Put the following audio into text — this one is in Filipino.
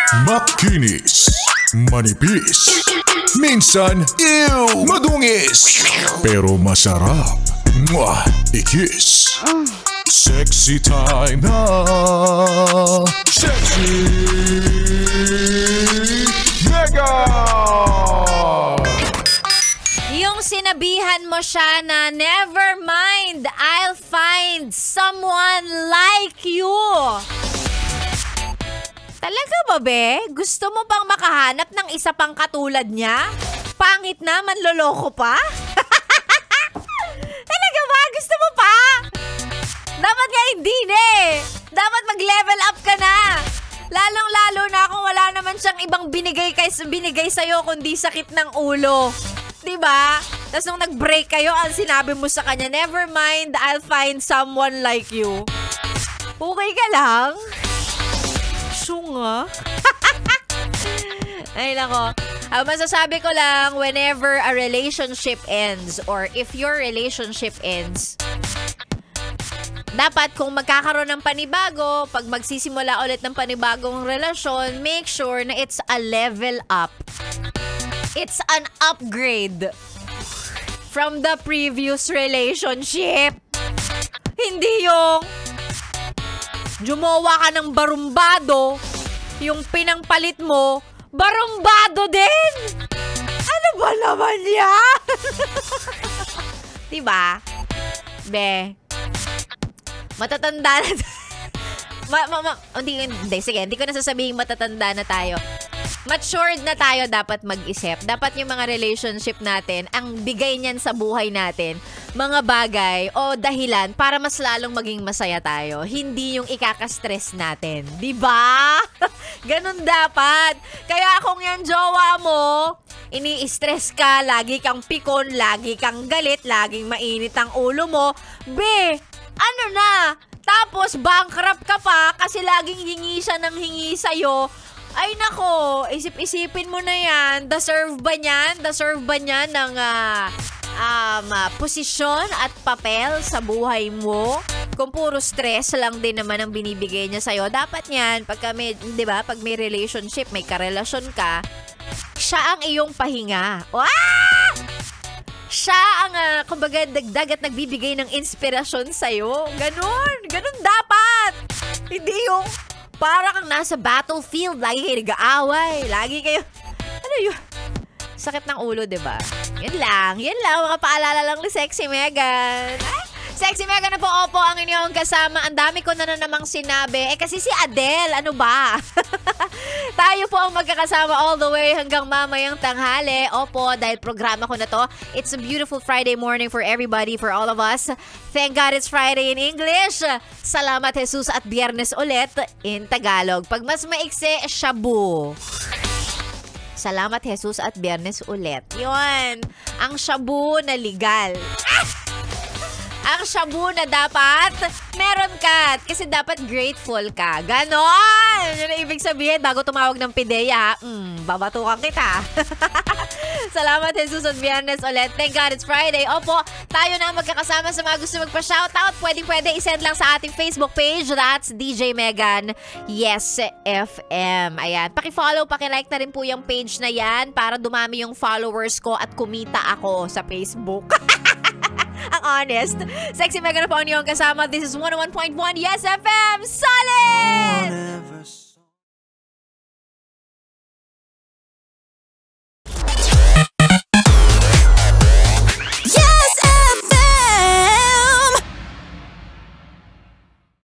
Makinis, manipis, minsan, madungis, pero masarap. Mwah! I-kiss. Sexy time na. Sexy Mega! Yung sinabihan mo siya na never mind, I'll find someone like you. Talaga ba, be? Gusto mo bang makahanap ng isa pang katulad niya? Pangit na, manloloko pa? Talaga ba? Gusto mo pa? Dapat nga hindi eh. Dapat mag-level up ka na. Lalong-lalo na kung wala naman siyang ibang binigay sa'yo kundi sakit ng ulo. Diba? Tapos nung nag-break kayo, ang sinabi mo sa kanya, never mind, I'll find someone like you. Okay ka lang? Sunga? Ay, nako. Masasabi ko lang, whenever a relationship ends or if your relationship ends, dapat kung magkakaroon ng panibago, pag magsisimula ulit ng panibagong relasyon, make sure na it's a level up. It's an upgrade from the previous relationship. Hindi yung jumowa ka ng barumbado, yung pinangpalit mo, barumbado din! Ano ba naman yan? Diba? Be, matatanda na hindi ko na sasabihin matatanda na tayo. Matured na tayo dapat mag-isip. Dapat yung mga relationship natin, ang bigay niyan sa buhay natin, mga bagay o dahilan para mas lalong maging masaya tayo. Hindi yung ikaka-stress natin. Diba? Ganun dapat. Kaya kung yan jowa mo, ini-stress ka, lagi kang pikon, lagi kang galit, laging mainit ang ulo mo, be, ano na? Tapos bankrupt ka pa kasi laging hingi siya ng hingi sa'yo. Ay nako, isip-isipin mo na yan. Deserve ba niyan? Deserve ba niyan ng posisyon at papel sa buhay mo? Kung puro stress lang din naman ang binibigay niya sa'yo, dapat yan, diba, pag may relationship, may karelasyon ka, siya ang iyong pahinga. Ah! Siya ang, kumbaga, dagdag at nagbibigay ng inspirasyon sa'yo. Ganun dapat. Hindi yung para kang nasa battlefield, lagi kayo nag-aaway, lagi kayo, ano yun? Sakit ng ulo, diba? Yan lang, mga paalala lang ni Sexy Megan. Ay, Sexy Megan na po, opo, ang inyong kasama. Ang dami ko na namang sinabi. Kasi si Adele, ano ba? Tayo po ang magkakasama all the way hanggang mamayang tanghali. Opo, dahil programa ko na to. It's a beautiful Friday morning for everybody, for all of us. Thank God it's Friday in English. Salamat Jesus at Biyernes ulit in Tagalog. Pag mas maikse, shabu. Salamat Jesus at Biyernes ulit. Yun, ang shabu na legal. Ang shabu na dapat meron ka. Kasi dapat grateful ka. Ganon! Yun ang ibig sabihin bago tumawag ng pideya. Babatukan kita. Salamat Jesus at Biyernes ulit. Thank God it's Friday. Opo, tayo na magkakasama sa mga gusto magpa-shoutout. Pwede isend lang sa ating Facebook page. That's DJ Megan Yes FM. Ayan. Paki-follow, paki-like na rin po yung page na yan para dumami yung followers ko at kumita ako sa Facebook. Ang honest. Sexy Megan na po ang iyong kasama. This is 101.1 Yes FM. Solid!